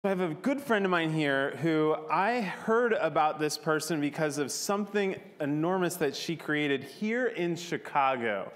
I have a good friend of mine here who I heard about this person because of something enormous that she created here in Chicago.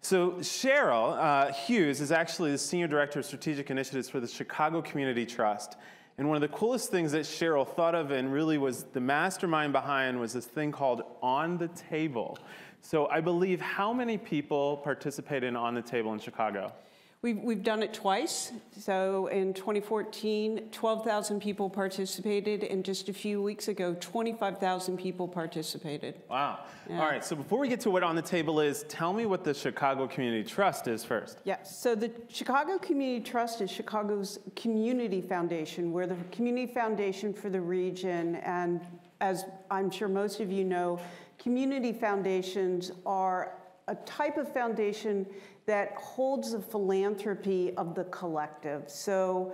So Cheryl Hughes is actually the Senior Director of Strategic Initiatives for the Chicago Community Trust. And one of the coolest things that Cheryl thought of and really was the mastermind behind was this thing called On the Table. So I believe how many people participate in On the Table in Chicago? We've done it twice. So in 2014, 12,000 people participated, and just a few weeks ago, 25,000 people participated. Wow. Yeah. All right, so before we get to what On the Table is, tell me what the Chicago Community Trust is first. Yes, so the Chicago Community Trust is Chicago's community foundation. We're the community foundation for the region, and as I'm sure most of you know, community foundations are a type of foundation that holds the philanthropy of the collective. So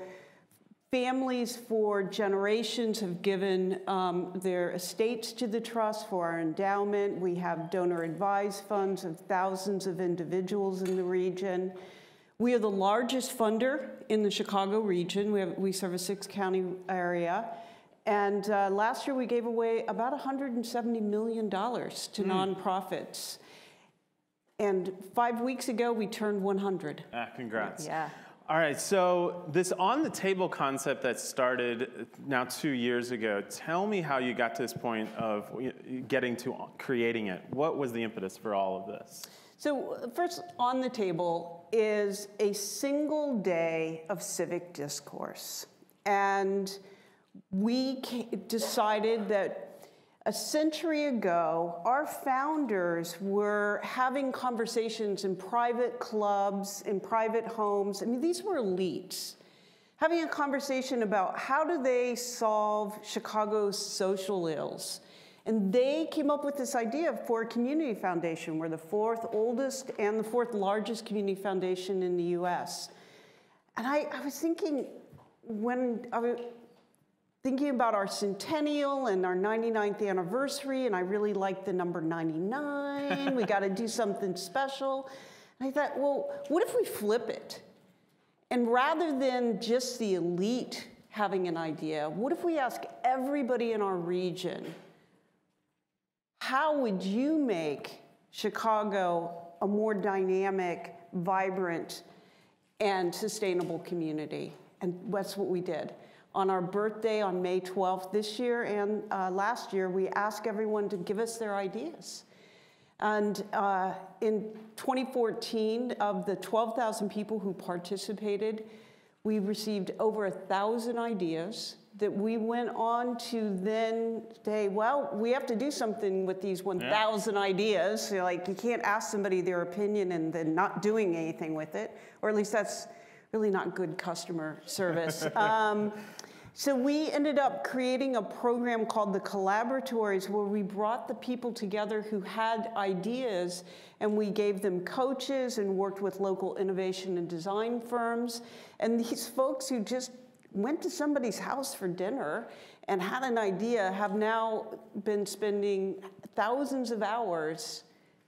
families for generations have given their estates to the trust for our endowment. We have donor advised funds of thousands of individuals in the region. We are the largest funder in the Chicago region. We serve a 6-county area. And last year we gave away about $170 million to nonprofits. And 5 weeks ago, we turned 100. Congrats. Yeah. All right, so this On the Table concept that started now 2 years ago, tell me how you got to this point of getting to creating it. What was the impetus for all of this? So first, On the Table is a single day of civic discourse. And we decided that a century ago, our founders were having conversations in private clubs, in private homes. I mean, these were elites. Having a conversation about how do they solve Chicago's social ills. And they came up with this idea for a community foundation. We're the 4th oldest and the 4th largest community foundation in the US. And I was thinking, when I was thinking about our centennial and our 99th anniversary, and I really like the number 99. We got to do something special. And I thought, well, what if we flip it? And rather than just the elite having an idea, what if we ask everybody in our region, how would you make Chicago a more dynamic, vibrant, and sustainable community? And that's what we did. On our birthday on May 12th this year and last year, we asked everyone to give us their ideas. And in 2014, of the 12,000 people who participated, we received over 1,000 ideas that we went on to then say, well, we have to do something with these 1,000 ideas. So, like, you can't ask somebody their opinion and then not doing anything with it, or at least that's really not good customer service. So we ended up creating a program called the Collaboratories, where we brought the people together who had ideas, and we gave them coaches and worked with local innovation and design firms. And these folks who just went to somebody's house for dinner and had an idea have now been spending thousands of hours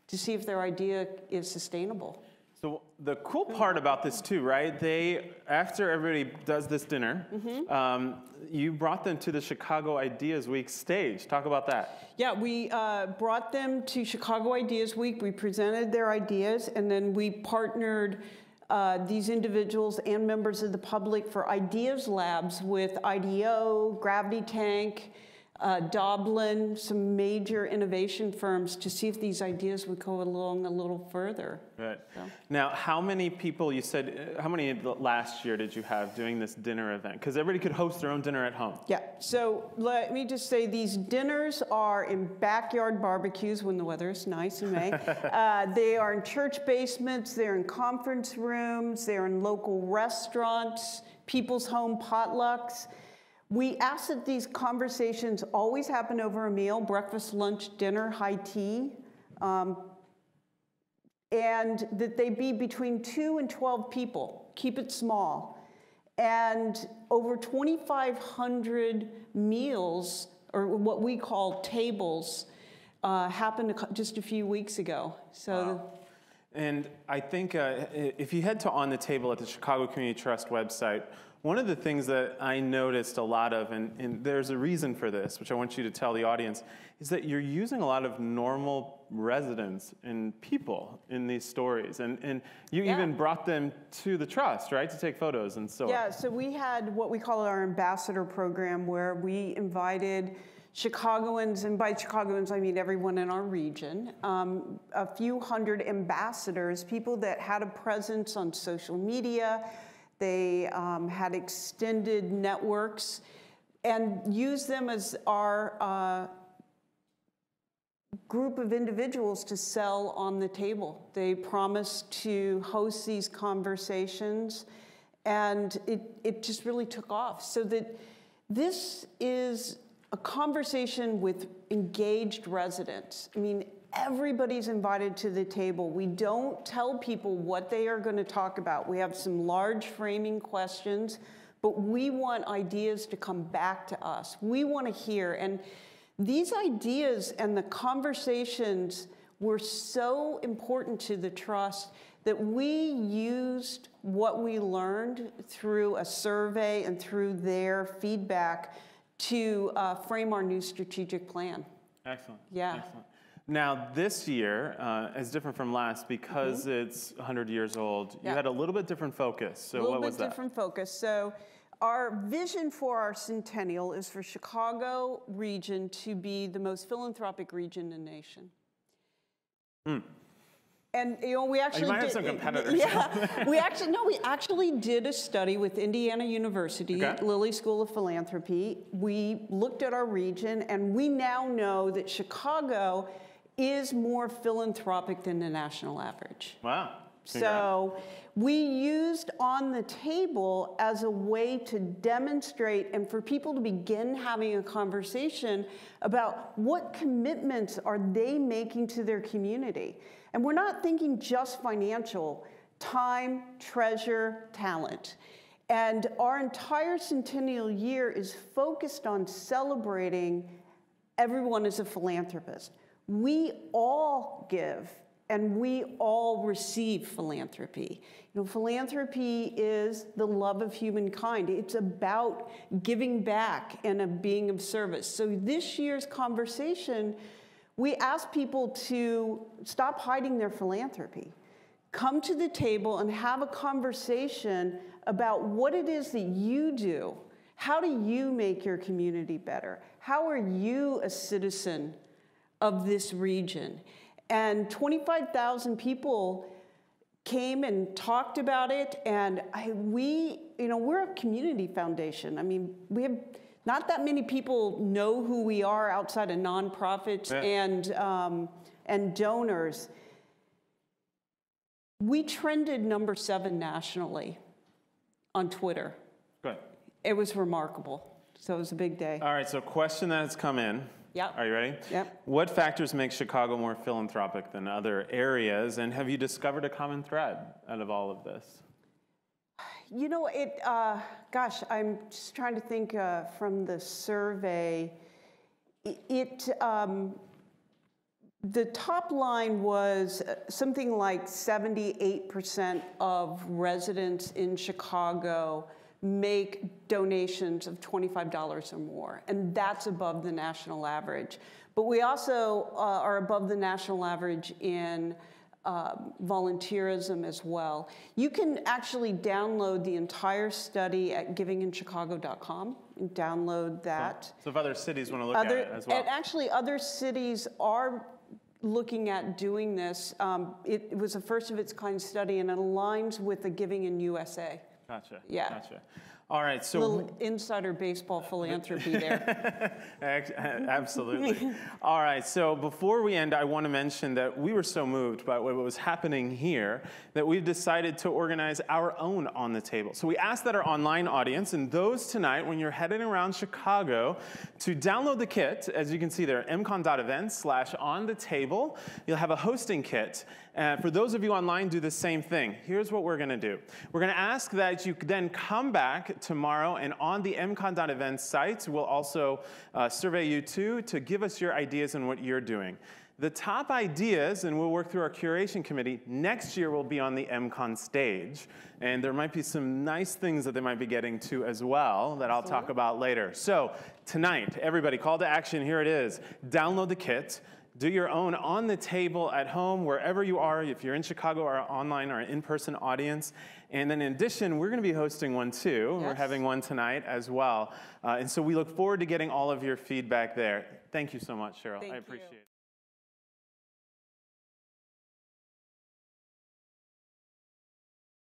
to see if their idea is sustainable. So the cool part about this too, right? After everybody does this dinner, you brought them to the Chicago Ideas Week stage. Talk about that. Yeah, we brought them to Chicago Ideas Week. We presented their ideas, and then we partnered these individuals and members of the public for ideas labs with IDEO, Gravity Tank, Doblin, some major innovation firms, to see if these ideas would go along a little further. Right. So. Now, how many people, you said, how many last year did you have doing this dinner event? Because everybody could host their own dinner at home. Yeah, so let me just say these dinners are in backyard barbecues when the weather is nice in May. They are in church basements, they're in conference rooms, they're in local restaurants, people's home potlucks. We ask that these conversations always happen over a meal: breakfast, lunch, dinner, high tea, and that they be between 2 and 12 people. Keep it small. And over 2,500 meals, or what we call tables, happened just a few weeks ago. So. Wow. And I think if you head to On the Table at the Chicago Community Trust website, One of the things that I noticed a lot of, and there's a reason for this, which I want you to tell the audience, is that you're using a lot of normal residents and people in these stories. And you even brought them to the Trust, right, to take photos and so on. Yeah, so we had what we call our ambassador program, where we invited Chicagoans, and by Chicagoans I mean everyone in our region, a few hundred ambassadors, people that had a presence on social media. They had extended networks, and used them as our group of individuals to sell on the table. They promised to host these conversations, and it just really took off. So that this is a conversation with engaged residents. I mean, everybody's invited to the table. We don't tell people what they are going to talk about. We have some large framing questions, but we want ideas to come back to us. We want to hear. And these ideas and the conversations were so important to the Trust that we used what we learned through a survey and through their feedback to frame our new strategic plan. Excellent. Yeah. Excellent. Now, this year is different from last because it's 100 years old. You had a little bit different focus. So what was that? A little bit different focus. So our vision for our centennial is for Chicago region to be the most philanthropic region in the nation. And we actually you might have some competitors. Yeah, we actually did a study with Indiana University, Lilly School of Philanthropy. We looked at our region, and we now know that Chicago is more philanthropic than the national average. Wow. So we used On the Table as a way to demonstrate and for people to begin having a conversation about what commitments are they making to their community. And we're not thinking just financial, time, treasure, talent. And our entire centennial year is focused on celebrating everyone as a philanthropist. We all give, and we all receive philanthropy. Philanthropy is the love of humankind. It's about giving back and being of service. So this year's conversation, we ask people to stop hiding their philanthropy. Come to the table and have a conversation about what it is that you do. How do you make your community better? How are you a citizen of this region? And 25,000 people came and talked about it, and we're a community foundation. I mean, we have not that many people know who we are outside of nonprofits and donors. We trended number 7 nationally on Twitter. Good. It was remarkable. So it was a big day. All right, so question that has come in. Yep. Are you ready? Yep. What factors make Chicago more philanthropic than other areas? And have you discovered a common thread out of all of this? Gosh, I'm just trying to think from the survey. The top line was something like 78% of residents in Chicago make donations of $25 or more, and that's above the national average. But we also are above the national average in volunteerism as well. You can actually download the entire study at givinginchicago.com and download that. So if other cities want to look at it as well. And actually other cities are looking at doing this. It was a first of its kind study, and it aligns with the Giving in USA. Gotcha. Yeah. Gotcha. All right. So little insider baseball philanthropy there. Absolutely. All right. So before we end, I want to mention that we were so moved by what was happening here that we've decided to organize our own On the Table. So we asked that our online audience and those tonight, when you're heading around Chicago, to download the kit. As you can see there, mcon.events/onthetable. You'll have a hosting kit. And for those of you online, do the same thing. Here's what we're going to do. We're going to ask that you then come back tomorrow, and on the mcon.events site, we'll also survey you too to give us your ideas on what you're doing. The top ideas, and we'll work through our curation committee, next year will be on the MCON stage. And there might be some nice things that they might be getting to as well that I'll talk about later. So tonight, everybody, call to action, here it is. Download the kit. Do your own on the table at home, wherever you are, if you're in Chicago or online or an in-person audience. And then in addition, we're going to be hosting one too. Yes. We're having one tonight as well. And so we look forward to getting all of your feedback there. Thank you so much, Cheryl. I appreciate it.